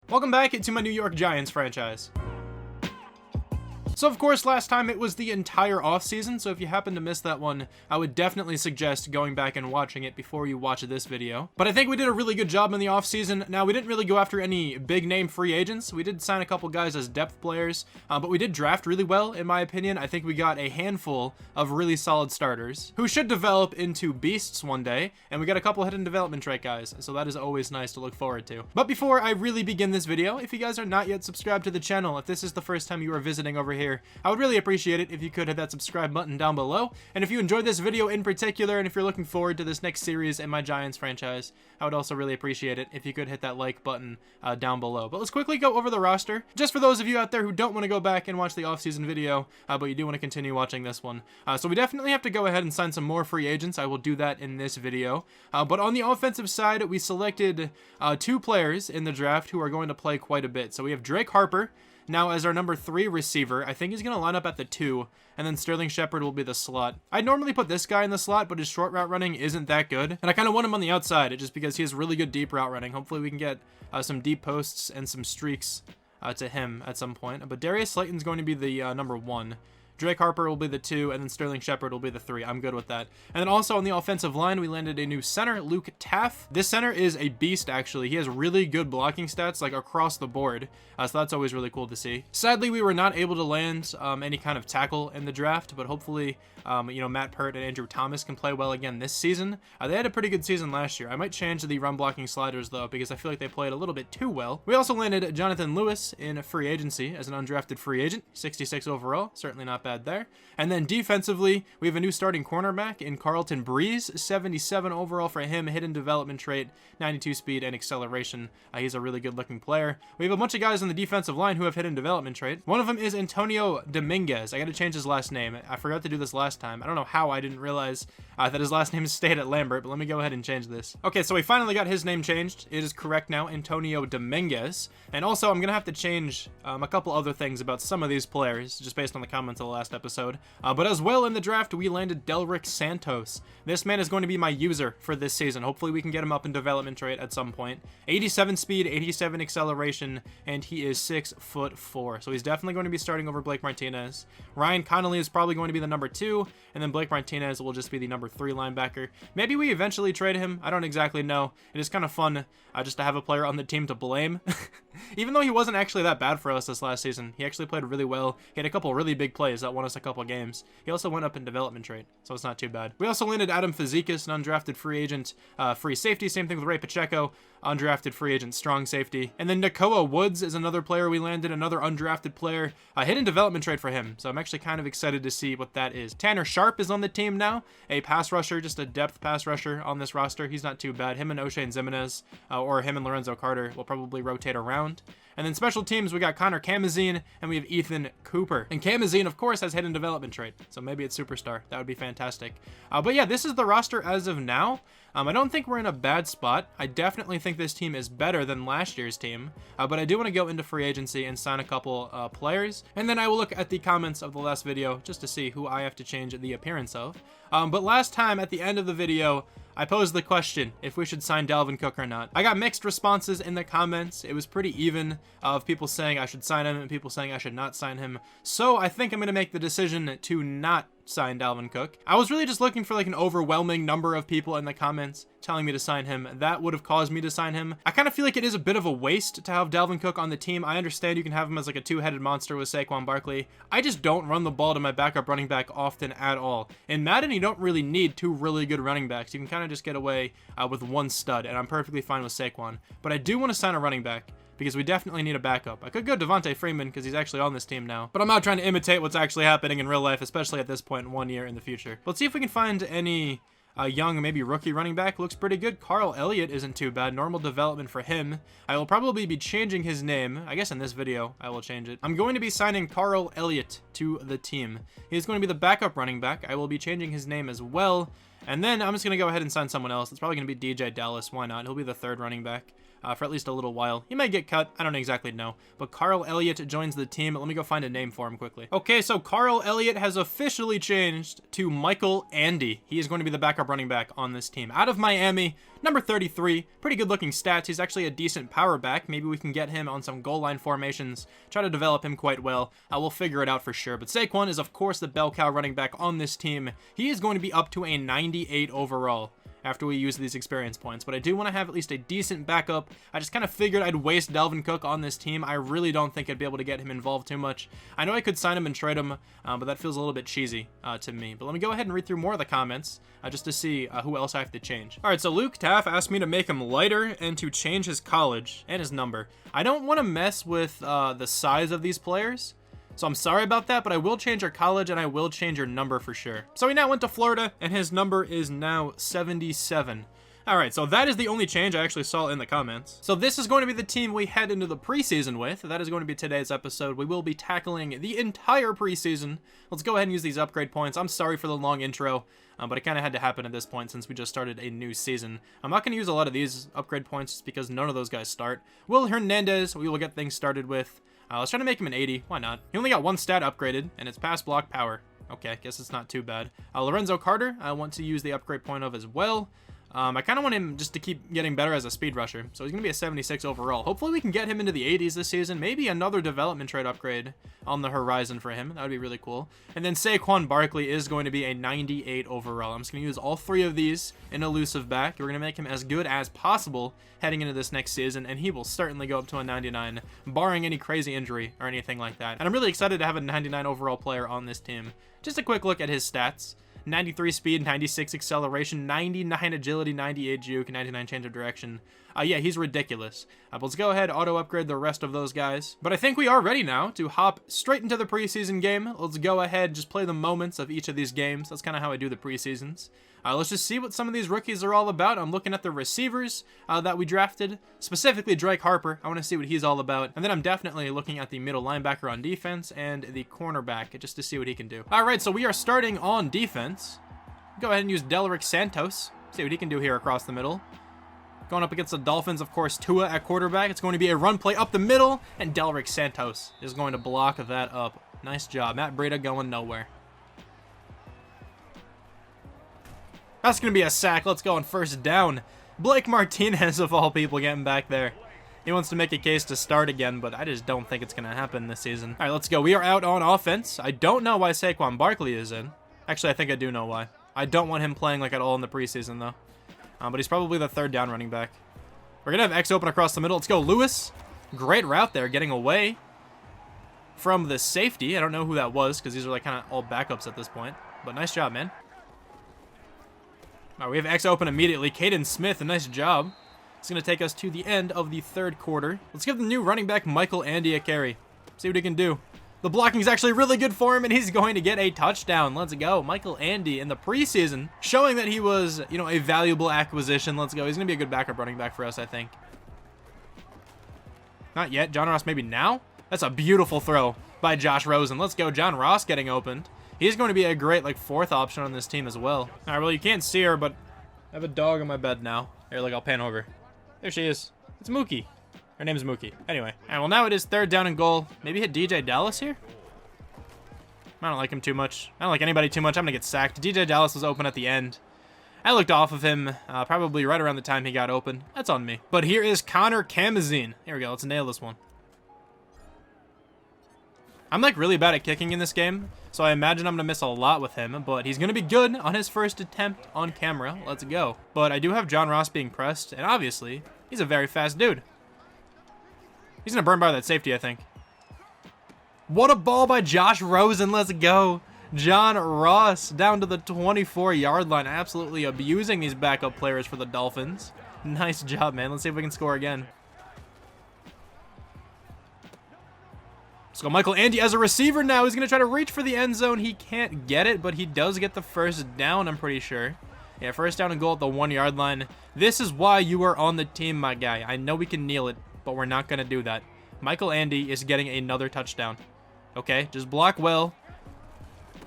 Welcome back to my New York Giants franchise. So of course, last time it was the entire offseason, so if you happen to miss that one, I would definitely suggest going back and watching it before you watch this video. But I think we did a really good job in the offseason. Now, we didn't really go after any big name free agents. We did sign a couple guys as depth players, but we did draft really well, in my opinion. I think we got a handful of really solid starters who should develop into beasts one day, and we got a couple hidden development trait guys, so that is always nice to look forward to. But before I really begin this video, if you guys are not yet subscribed to the channel, if this is the first time you are visiting over here, I would really appreciate it if you could hit that subscribe button down below. And if you enjoyed this video in particular, and if you're looking forward to this next series in my Giants franchise, I would also really appreciate it if you could hit that like button down below. But let's quickly go over the roster, just for those of you out there who don't want to go back and watch the offseason video, but you do want to continue watching this one. So we definitely have to go ahead and sign some more free agents. I will do that in this video. But on the offensive side, we selected 2 players in the draft who are going to play quite a bit. So we have Drake Harper now as our number 3 receiver. I think he's going to line up at the 2, and then Sterling Shepard will be the slot. I'd normally put this guy in the slot, but his short route running isn't that good, and I kind of want him on the outside just because he has really good deep route running. Hopefully we can get some deep posts and some streaks to him at some point. But Darius Slayton's going to be the number 1. Drake Harper will be the 2, and then Sterling Shepard will be the 3. I'm good with that. And then also on the offensive line, we landed a new center, Luke Taff. This center is a beast, actually. He has really good blocking stats, like across the board. So that's always really cool to see. Sadly, we were not able to land any kind of tackle in the draft, but hopefully, Matt Pert and Andrew Thomas can play well again this season. They had a pretty good season last year. I might change the run blocking sliders, though, because I feel like they played a little bit too well. We also landed Jonathan Lewis in free agency as an undrafted free agent, 66 overall. Certainly not bad there. And then defensively, we have a new starting cornerback in Carlton Breeze, 77 overall for him, hidden development trait, 92 speed and acceleration. He's a really good looking player. We have a bunch of guys on the defensive line who have hidden development trait. One of them is Antonio Dominguez. I got to change his last name. I forgot to do this last time. I don't know how I didn't realize that his last name stayed at Lambert, but let me go ahead and change this. Okay, so we finally got his name changed. It is correct now, Antonio Dominguez. And also, I'm going to have to change a couple other things about some of these players, just based on the comments of the last episode. But as well in the draft, we landed Delrick Santos. This man is going to be my user for this season. Hopefully we can get him up in development trait at some point. 87 speed, 87 acceleration, and he is 6'4". So he's definitely going to be starting over Blake Martinez. Ryan Connolly is probably going to be the number 2, and then Blake Martinez will just be the number 3 linebacker. Maybe we eventually trade him. I don't exactly know. It is kind of fun just to have a player on the team to blame. Even though he wasn't actually that bad for us this last season, he actually played really well. He had a couple really big plays that won us a couple games. He also went up in development trait, so it's not too bad. We also landed Adam Fazekas, an undrafted free agent, free safety. Same thing with Ray Pacheco, undrafted free agent, strong safety. And then Nakoa Woods is another player we landed, another undrafted player, hidden development trait for him. So I'm actually kind of excited to see what that is. Tanner Sharp is on the team now, a pass rusher, just a depth pass rusher on this roster. He's not too bad. Him and O'Shane Zimenez, or him and Lorenzo Carter will probably rotate around. And then special teams, we got Connor Kamazine, and we have Ethan Cooper. And Kamazine, of course, has hidden development trait, so maybe it's superstar. That would be fantastic. But yeah, this is the roster as of now. I don't think we're in a bad spot. I definitely think this team is better than last year's team, but I do want to go into free agency and sign a couple players, and then I will look at the comments of the last video just to see who I have to change the appearance of. But last time, at the end of the video, I posed the question if we should sign Dalvin Cook or not. I got mixed responses in the comments. It was pretty even of people saying I should sign him and people saying I should not sign him. So I think I'm going to make the decision to not sign Dalvin Cook. I was really just looking for like an overwhelming number of people in the comments telling me to sign him. That would have caused me to sign him. I kind of feel like it is a bit of a waste to have Dalvin Cook on the team. I understand you can have him as like a 2-headed monster with Saquon Barkley. I just don't run the ball to my backup running back often at all. In Madden, you don't really need 2 really good running backs. You can kind of just get away with 1 stud, and I'm perfectly fine with Saquon. But I do want to sign a running back, because we definitely need a backup. I could go Devontae Freeman because he's actually on this team now, but I'm not trying to imitate what's actually happening in real life, especially at this point in 1 year in the future. Let's see if we can find any young, maybe rookie running back. Looks pretty good. Carl Elliott isn't too bad. Normal development for him. I will probably be changing his name. I guess in this video, I will change it. I'm going to be signing Carl Elliott to the team. He's going to be the backup running back. I will be changing his name as well. And then I'm just going to go ahead and sign someone else. It's probably going to be DJ Dallas. Why not? He'll be the 3rd running back. for at least a little while. He might get cut. I don't exactly know. But Carl Elliott joins the team. Let me go find a name for him quickly. Okay, so Carl Elliott has officially changed to Michael Andy. He is going to be the backup running back on this team. Out of Miami, number 33. Pretty good looking stats. He's actually a decent power back. Maybe we can get him on some goal line formations. Try to develop him quite well. We'll figure it out for sure. But Saquon is, of course, the bell cow running back on this team. He is going to be up to a 98 overall after we use these experience points, but I do want to have at least a decent backup. I just kind of figured I'd waste Dalvin Cook on this team. I really don't think I'd be able to get him involved too much. I know I could sign him and trade him, but that feels a little bit cheesy to me. But let me go ahead and read through more of the comments just to see who else I have to change. All right, so Luke Taff asked me to make him lighter and to change his college and his number. I don't want to mess with the size of these players, so I'm sorry about that, but I will change your college and I will change your number for sure. So he now went to Florida and his number is now 77. All right, so that is the only change I actually saw in the comments. So this is going to be the team we head into the preseason with. That is going to be today's episode. We will be tackling the entire preseason. Let's go ahead and use these upgrade points. I'm sorry for the long intro, but it kind of had to happen at this point since we just started a new season. I'm not going to use a lot of these upgrade points just because none of those guys start. Will Hernandez, we will get things started with. Let's try to make him an 80. Why not? He only got one stat upgraded, and it's pass block power. Okay, guess it's not too bad. Lorenzo Carter, I want to use the upgrade point of as well. I kind of want him just to keep getting better as a speed rusher. So he's going to be a 76 overall. Hopefully we can get him into the 80s this season. Maybe another development trade upgrade on the horizon for him. That would be really cool. And then Saquon Barkley is going to be a 98 overall. I'm just going to use all three of these in elusive back. We're going to make him as good as possible heading into this next season, and he will certainly go up to a 99, barring any crazy injury or anything like that. And I'm really excited to have a 99 overall player on this team. Just a quick look at his stats. 93 speed, 96 acceleration, 99 agility, 98 juke, 99 change of direction. Yeah, he's ridiculous. But let's go ahead, auto upgrade the rest of those guys. But I think we are ready now to hop straight into the preseason game. Let's go ahead, just play the moments of each of these games. That's kind of how I do the preseasons. Let's just see what some of these rookies are all about. I'm looking at the receivers that we drafted, specifically Drake Harper. I want to see what he's all about. And then I'm definitely looking at the middle linebacker on defense and the cornerback just to see what he can do. All right, so we are starting on defense. Go ahead and use Delrick Santos. See what he can do here across the middle. Going up against the Dolphins, of course, Tua at quarterback. It's going to be a run play up the middle, and Delrick Santos is going to block that up. Nice job. Matt Breida going nowhere. That's going to be a sack. Let's go on first down. Blake Martinez, of all people, getting back there. He wants to make a case to start again, but I just don't think it's going to happen this season. All right, let's go. We are out on offense. I don't know why Saquon Barkley is in. Actually, I think I do know why. I don't want him playing like at all in the preseason, though. But he's probably the third down running back. We're going to have X open across the middle. Let's go, Lewis. Great route there, getting away from the safety. I don't know who that was because these are like kind of all backups at this point. But nice job, man. All right, we have X open immediately. Caden Smith, a nice job. It's going to take us to the end of the third quarter. Let's give the new running back Michael Andy a carry. See what he can do. The blocking is actually really good for him, and he's going to get a touchdown. Let's go. Michael Andy in the preseason, showing that he was, you know, a valuable acquisition. Let's go. He's going to be a good backup running back for us, I think. Not yet. John Ross maybe now? That's a beautiful throw by Josh Rosen. Let's go. John Ross getting opened. He's going to be a great, like, fourth option on this team as well. All right, well, you can't see her, but I have a dog on my bed now. Here, look, I'll pan over. There she is. It's Mookie. Her name's Mookie. Anyway. All right, well, now it is third down and goal. Maybe hit DJ Dallas here? I don't like him too much. I don't like anybody too much. I'm going to get sacked. DJ Dallas was open at the end. I looked off of him probably right around the time he got open. That's on me. But here is Connor Kamazine. Here we go. Let's nail this one. I'm like really bad at kicking in this game, so I imagine I'm going to miss a lot with him, but he's going to be good on his first attempt on camera. Let's go. But I do have John Ross being pressed, and obviously, he's a very fast dude. He's going to burn by that safety, I think. What a ball by Josh Rosen. Let's go. John Ross down to the 24-yard line, absolutely abusing these backup players for the Dolphins. Nice job, man. Let's see if we can score again. Let's go Michael Andy as a receiver now. He's going to try to reach for the end zone. He can't get it, but he does get the first down, I'm pretty sure. Yeah, first down and goal at the 1-yard line. This is why you are on the team, my guy. I know we can kneel it, but we're not going to do that. Michael Andy is getting another touchdown. Okay, just block well.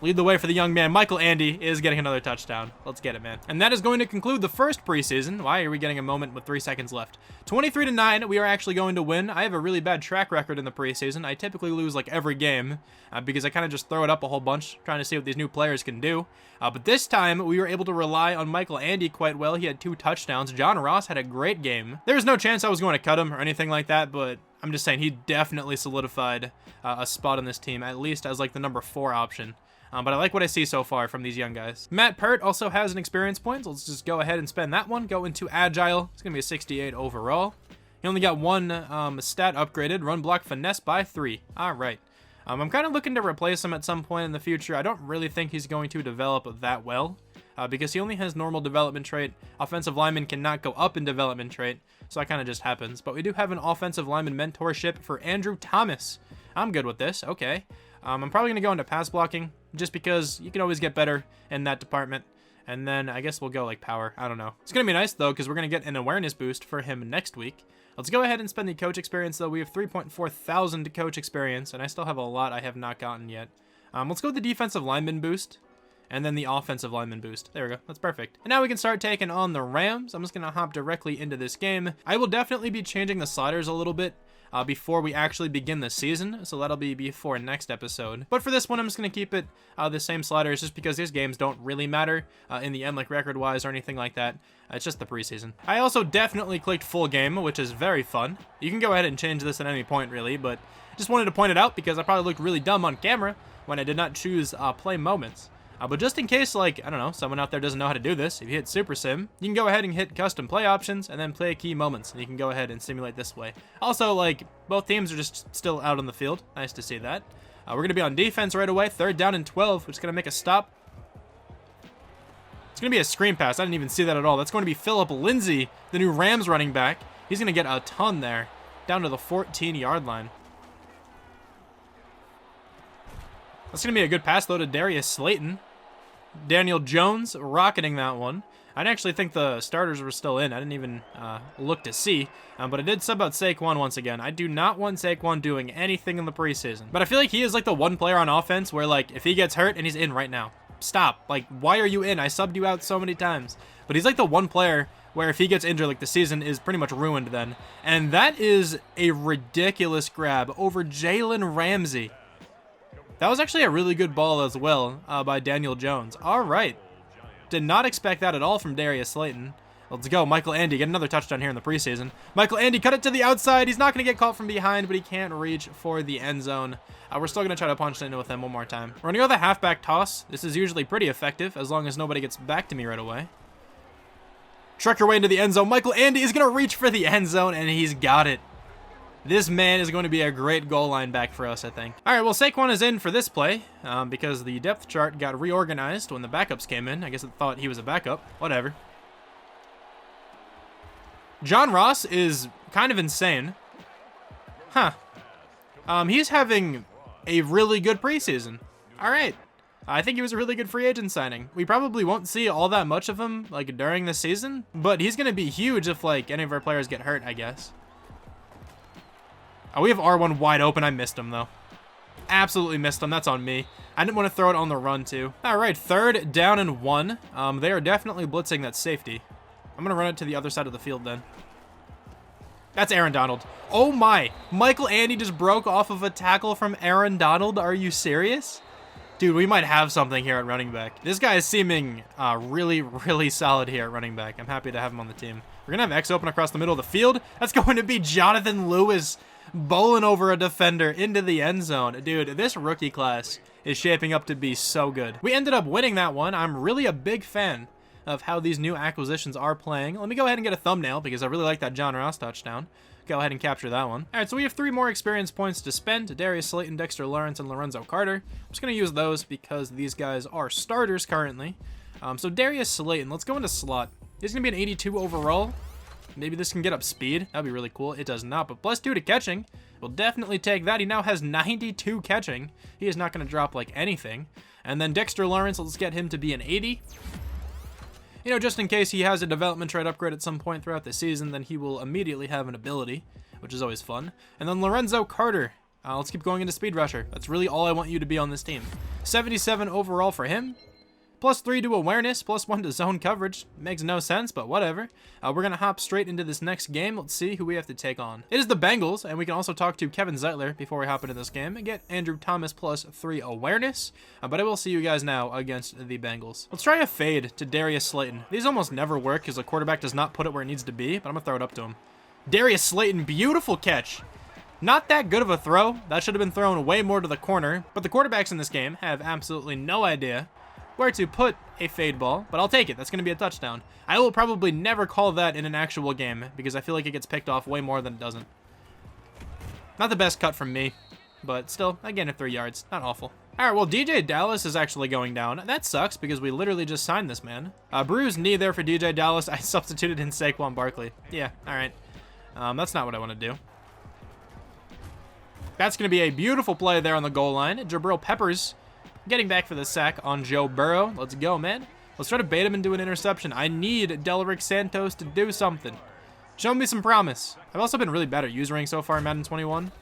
Lead the way for the young man. Michael Andy is getting another touchdown. Let's get it, man. And that is going to conclude the first preseason. Why are we getting a moment with 3 seconds left? 23-9, we are actually going to win. I have a really bad track record in the preseason. I typically lose like every game because I kind of just throw it up a whole bunch, trying to see what these new players can do. But this time, we were able to rely on Michael Andy quite well. He had 2 touchdowns. John Ross had a great game. There was no chance I was going to cut him or anything like that, but I'm just saying he definitely solidified a spot on this team, at least as like the number 4 option. But I like what I see so far from these young guys. Matt Pert also has an experience point. So let's just go ahead and spend that one. Go into Agile. It's going to be a 68 overall. He only got 1 stat upgraded. Run block finesse by 3. All right. I'm kind of looking to replace him at some point in the future. I don't really think he's going to develop that well because he only has normal development trait. Offensive lineman cannot go up in development trait, so that kind of just happens. But we do have an offensive lineman mentorship for Andrew Thomas. I'm good with this. Okay. I'm probably going to go into pass blocking just because you can always get better in that department. And then I guess we'll go like power. I don't know. It's going to be nice, though, because we're going to get an awareness boost for him next week. Let's go ahead and spend the coach experience, though. We have 3.4 thousand coach experience, and I still have a lot I have not gotten yet. Let's go with the defensive lineman boost and then the offensive lineman boost. There we go. That's perfect. And now we can start taking on the Rams. I'm just going to hop directly into this game. I will definitely be changing the sliders a little bit before we actually begin the season, so that'll be before next episode. But for this one, I'm just going to keep it the same sliders just because these games don't really matter in the end, like record-wise or anything like that. It's just the preseason. I also definitely clicked full game, which is very fun. You can go ahead and change this at any point, really, but just wanted to point it out because I probably looked really dumb on camera when I did not choose play moments. But just in case, like, I don't know, someone out there doesn't know how to do this, if you hit Super Sim, you can go ahead and hit custom play options and then play key moments, and you can go ahead and simulate this way. Also, like, both teams are just still out on the field. Nice to see that. We're going to be on defense right away. 3rd down and 12. We're just going to make a stop. It's going to be a screen pass. I didn't even see that at all. That's going to be Phillip Lindsay, the new Rams running back. He's going to get a ton there, down to the 14-yard line. That's going to be a good pass, though, to Darius Slayton. Daniel Jones rocketing that one. I actually think the starters were still in. I didn't even look to see, but I did sub out Saquon once again. I do not want Saquon doing anything in the preseason, but I feel like he is like the one player on offense where, like, if he gets hurt and he's in right now, stop. Like, why are you in? I subbed you out so many times. But he's like the one player where if he gets injured, like, the season is pretty much ruined then. And that is a ridiculous grab over Jalen Ramsey. That was actually a really good ball as well by Daniel Jones. All right. Did not expect that at all from Darius Slayton. Let's go. Michael Andy, get another touchdown here in the preseason. Michael Andy cut it to the outside. He's not going to get caught from behind, but he can't reach for the end zone. We're still going to try to punch it into with him one more time. We're going to go the halfback toss. This is usually pretty effective as long as nobody gets back to me right away. Truck your way into the end zone. Michael Andy is going to reach for the end zone, and he's got it. This man is going to be a great goal line back for us, I think. All right, well, Saquon is in for this play because the depth chart got reorganized when the backups came in. I guess it thought he was a backup. Whatever. John Ross is kind of insane. Huh. He's having a really good preseason. All right. I think he was a really good free agent signing. We probably won't see all that much of him like during the season, but he's going to be huge if like any of our players get hurt, I guess. Oh, we have R1 wide open. I missed him, though. Absolutely missed him. That's on me. I didn't want to throw it on the run, too. All right, 3rd down and 1. They are definitely blitzing that safety. I'm going to run it to the other side of the field, then. That's Aaron Donald. Oh, my. Michael Andy just broke off of a tackle from Aaron Donald. Are you serious? Dude, we might have something here at running back. This guy is seeming really, really solid here at running back. I'm happy to have him on the team. We're going to have X open across the middle of the field. That's going to be Jonathan Lewis bowling over a defender into the end zone. Dude, this rookie class is shaping up to be so good. We ended up winning that one. I'm really a big fan of how these new acquisitions are playing. Let me go ahead and get a thumbnail because I really like that John Ross touchdown. Go ahead and capture that one. All right, so we have 3 more experience points to spend. Darius Slayton, Dexter Lawrence, and Lorenzo Carter. I'm just going to use those because these guys are starters currently. So Darius Slayton, let's go into slot. He's going to be an 82 overall. Maybe this can get up speed. That'd be really cool. It does not, but +2 to catching. We'll definitely take that. He now has 92 catching. He is not going to drop like anything. And then Dexter Lawrence, let's get him to be an 80. You know, just in case he has a development trait upgrade at some point throughout the season, then he will immediately have an ability, which is always fun. And then Lorenzo Carter, Let's keep going into speed rusher. That's really all I want you to be on this team. 77 overall for him. +3 to awareness, +1 to zone coverage. Makes no sense, but whatever. We're going to hop straight into this next game. Let's see who we have to take on. It is the Bengals, and we can also talk to Kevin Zeitler before we hop into this game and get Andrew Thomas +3 awareness. But I will see you guys now against the Bengals. Let's try a fade to Darius Slayton. These almost never work because the quarterback does not put it where it needs to be, but I'm going to throw it up to him. Darius Slayton, beautiful catch. Not that good of a throw. That should have been thrown way more to the corner, but the quarterbacks in this game have absolutely no idea where to put a fade ball, but I'll take it. That's going to be a touchdown. I will probably never call that in an actual game because I feel like it gets picked off way more than it doesn't. Not the best cut from me, but still, again, at 3 yards. Not awful. All right, well, DJ Dallas is actually going down. That sucks because we literally just signed this man. Bruised knee there for DJ Dallas. I substituted in Saquon Barkley. Yeah, all right. That's not what I want to do. That's going to be a beautiful play there on the goal line. Jabril Peppers getting back for the sack on Joe Burrow. Let's go, man. Let's try to bait him into an interception. I need Delrick Santos to do something. Show me some promise. I've also been really bad at usering so far in Madden 21.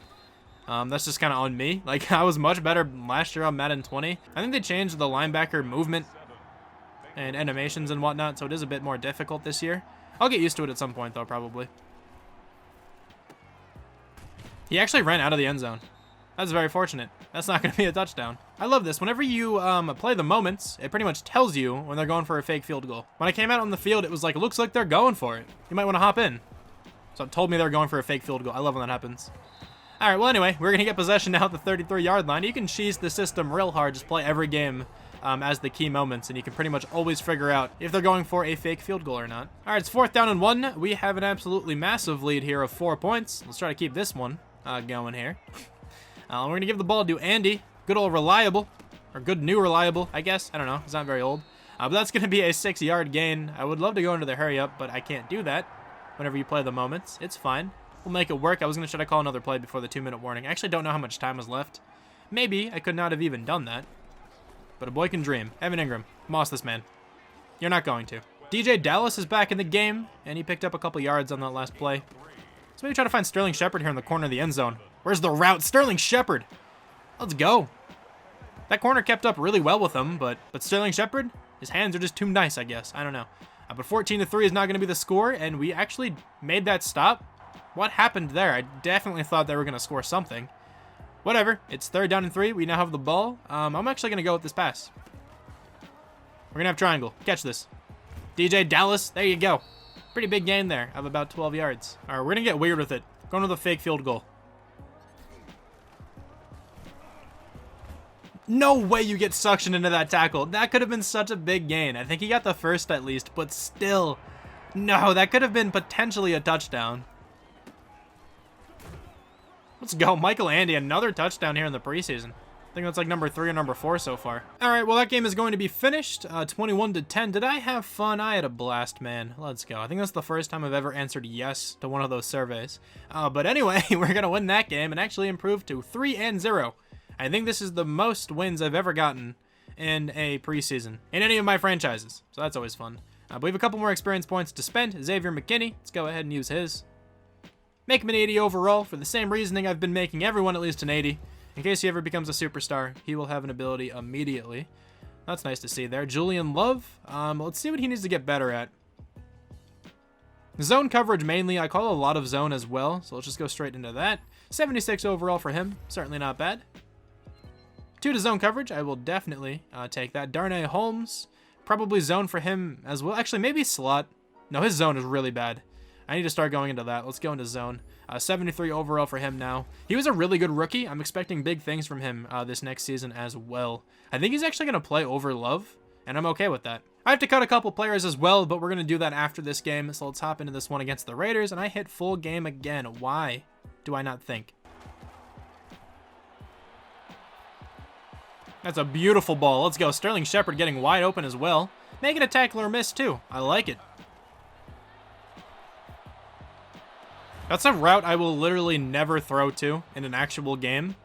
That's just kind of on me. Like, I was much better last year on Madden 20. I think they changed the linebacker movement and animations and whatnot, so it is a bit more difficult this year. I'll get used to it at some point, though, probably. He actually ran out of the end zone. That's very fortunate. That's not going to be a touchdown. I love this. Whenever you play the moments, it pretty much tells you when they're going for a fake field goal. When I came out on the field, it was like, it looks like they're going for it. You might want to hop in. So it told me they're going for a fake field goal. I love when that happens. All right, well, anyway, we're going to get possession now at the 33-yard line. You can cheese the system real hard. Just play every game as the key moments, and you can pretty much always figure out if they're going for a fake field goal or not. All right, it's 4th down and 1. We have an absolutely massive lead here of 4 points. Let's try to keep this one going here. We're going to give the ball to Andy. Good old reliable, or good new reliable, I guess. I don't know. He's not very old. But that's going to be a 6-yard gain. I would love to go into the hurry up, but I can't do that whenever you play the moments. It's fine. We'll make it work. I was going to try to call another play before the 2-minute warning. I actually don't know how much time was left. Maybe I could not have even done that. But a boy can dream. Evan Ingram, moss this man. You're not going to. DJ Dallas is back in the game, and he picked up a couple yards on that last play. So maybe try to find Sterling Shepard here in the corner of the end zone. Where's the route? Sterling Shepard. Let's go. That corner kept up really well with him, but Sterling Shepard, his hands are just too nice, I guess. I don't know. But 14-3 is not going to be the score, and we actually made that stop. What happened there? I definitely thought they were going to score something. Whatever. It's 3rd down and 3. We now have the ball. I'm actually going to go with this pass. We're going to have triangle. Catch this. DJ Dallas. There you go. Pretty big gain there of about 12 yards. All right, we're going to get weird with it. Going with a fake field goal. No way you get suctioned into that tackle. That could have been such a big gain. I think he got the first at least, but still. No, that could have been potentially a touchdown. Let's go. Michael Andy, another touchdown here in the preseason. I think that's like number 3 or number 4 so far. All right, well, that game is going to be finished. 21-10. Did I have fun? I had a blast, man. Let's go. I think that's the first time I've ever answered yes to one of those surveys. But anyway, we're going to win that game and actually improve to 3-0. I think this is the most wins I've ever gotten in a preseason in any of my franchises. So that's always fun. But we have a couple more experience points to spend. Xavier McKinney. Let's go ahead and use his. Make him an 80 overall for the same reasoning I've been making everyone at least an 80. In case he ever becomes a superstar, he will have an ability immediately. That's nice to see there. Julian Love. Let's see what he needs to get better at. Zone coverage mainly. I call a lot of zone as well, so let's just go straight into that. 76 overall for him. Certainly not bad. 2 to zone coverage. I will definitely take that. Darnay Holmes. Probably zone for him as well. Actually, maybe slot. No, his zone is really bad. I need to start going into that. Let's go into zone. 73 overall for him now. He was a really good rookie. I'm expecting big things from him this next season as well. I think he's actually going to play over Love, and I'm okay with that. I have to cut a couple players as well, but we're going to do that after this game. So let's hop into this one against the Raiders, and I hit full game again. Why do I not think? That's a beautiful ball. Let's go. Sterling Shepard getting wide open as well. Making a tackle or miss too. I like it. That's a route I will literally never throw to in an actual game.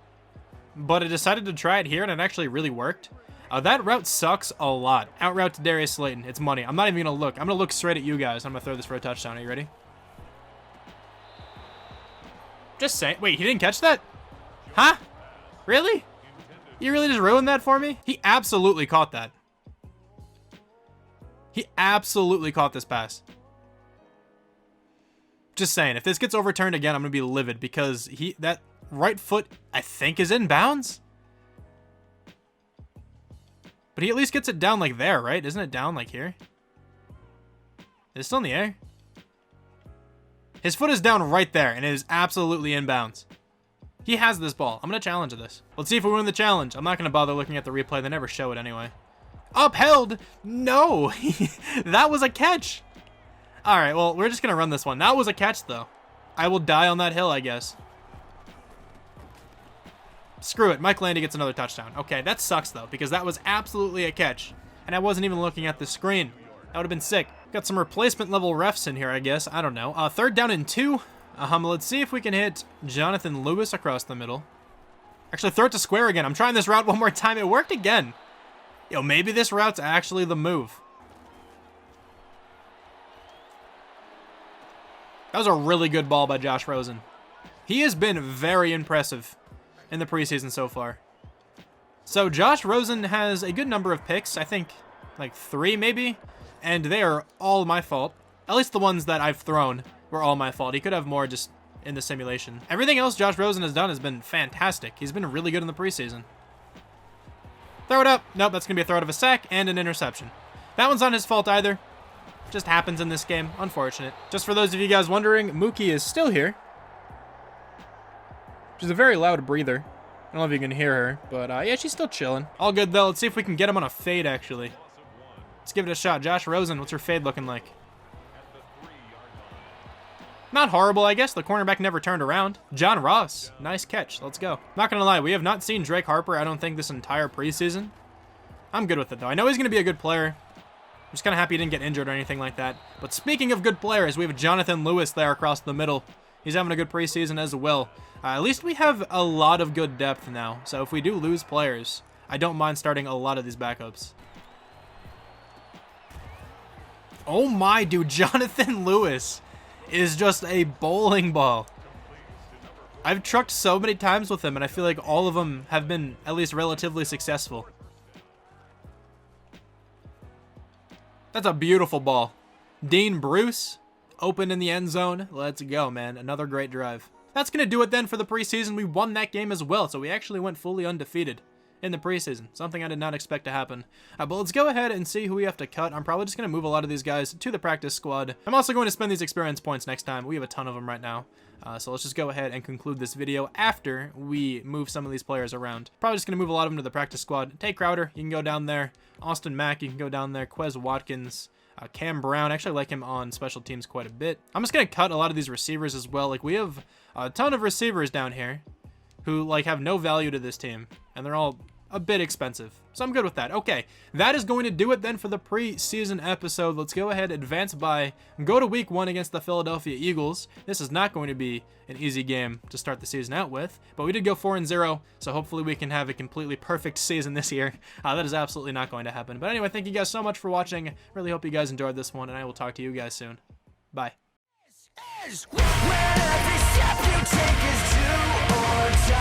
But I decided to try it here, and it actually really worked. That route sucks a lot. Out route to Darius Slayton. It's money. I'm not even going to look. I'm going to look straight at you guys. I'm going to throw this for a touchdown. Are you ready? Just saying. Wait, he didn't catch that? Huh? Really? You really just ruined that for me? He absolutely caught that. He absolutely caught this pass. Just saying, if this gets overturned again, I'm going to be livid because that right foot, I think, is in bounds. But he at least gets it down like there, right? Isn't it down like here? It's still in the air. His foot is down right there, and it is absolutely in bounds. He has this ball. I'm going to challenge this. Let's see if we win the challenge. I'm not going to bother looking at the replay. They never show it anyway. Upheld? No. That was a catch. All right, well, we're just going to run this one. That was a catch, though. I will die on that hill, I guess. Screw it. Mike Landy gets another touchdown. Okay, that sucks, though, because that was absolutely a catch. And I wasn't even looking at the screen. That would have been sick. Got some replacement level refs in here, I guess. I don't know. 3rd down and 2. Let's see if we can hit Jonathan Lewis across the middle. Actually, throw it to square again. I'm trying this route one more time. It worked again. Yo, maybe this route's actually the move. That was a really good ball by Josh Rosen. He has been very impressive in the preseason so far. So Josh Rosen has a good number of picks. I think like 3 maybe. And they are all my fault. At least the ones that I've thrown were all my fault. He could have more just in the simulation. Everything else Josh Rosen has done has been fantastic. He's been really good in the preseason. Throw it up. Nope, that's going to be a throw out of a sack and an interception. That one's not his fault either. Just happens in this game. Unfortunate. Just for those of you guys wondering, Mookie is still here. She's a very loud breather. I don't know if you can hear her, but yeah, she's still chilling. All good, though. Let's see if we can get him on a fade, actually. Let's give it a shot. Josh Rosen, what's her fade looking like? Not horrible, I guess. The cornerback never turned around. John Ross, nice catch. Let's go. Not going to lie, we have not seen Drake Harper, I don't think, this entire preseason. I'm good with it, though. I know he's going to be a good player. I'm just kind of happy he didn't get injured or anything like that. But speaking of good players, we have Jonathan Lewis there across the middle. He's having a good preseason as well. At least we have a lot of good depth now. So if we do lose players, I don't mind starting a lot of these backups. Oh my, dude, Jonathan Lewis is just a bowling ball. I've trucked so many times with him, and I feel like all of them have been at least relatively successful. That's a beautiful ball. Dean Bruce, open in the end zone. Let's go, man. Another great drive. That's going to do it then for the preseason. We won that game as well, so we actually went fully undefeated in the preseason. Something I did not expect to happen. But let's go ahead and see who we have to cut. I'm probably just going to move a lot of these guys to the practice squad. I'm also going to spend these experience points next time. We have a ton of them right now. So let's just go ahead and conclude this video after we move some of these players around. Probably just going to move a lot of them to the practice squad. Tay Crowder, you can go down there. Austin Mack, you can go down there. Quez Watkins. Cam Brown, actually like him on special teams quite a bit. I'm just going to cut a lot of these receivers as well. Like, we have a ton of receivers down here who, like, have no value to this team. And they're all a bit expensive. So I'm good with that. Okay, that is going to do it then for the preseason episode. Let's go ahead, advance by, go to week 1 against the Philadelphia Eagles. This is not going to be an easy game to start the season out with, but we did go 4-0, so hopefully we can have a completely perfect season this year. That is absolutely not going to happen. But anyway, thank you guys so much for watching. Really hope you guys enjoyed this one, and I will talk to you guys soon. Bye. Where every step you take is do or die.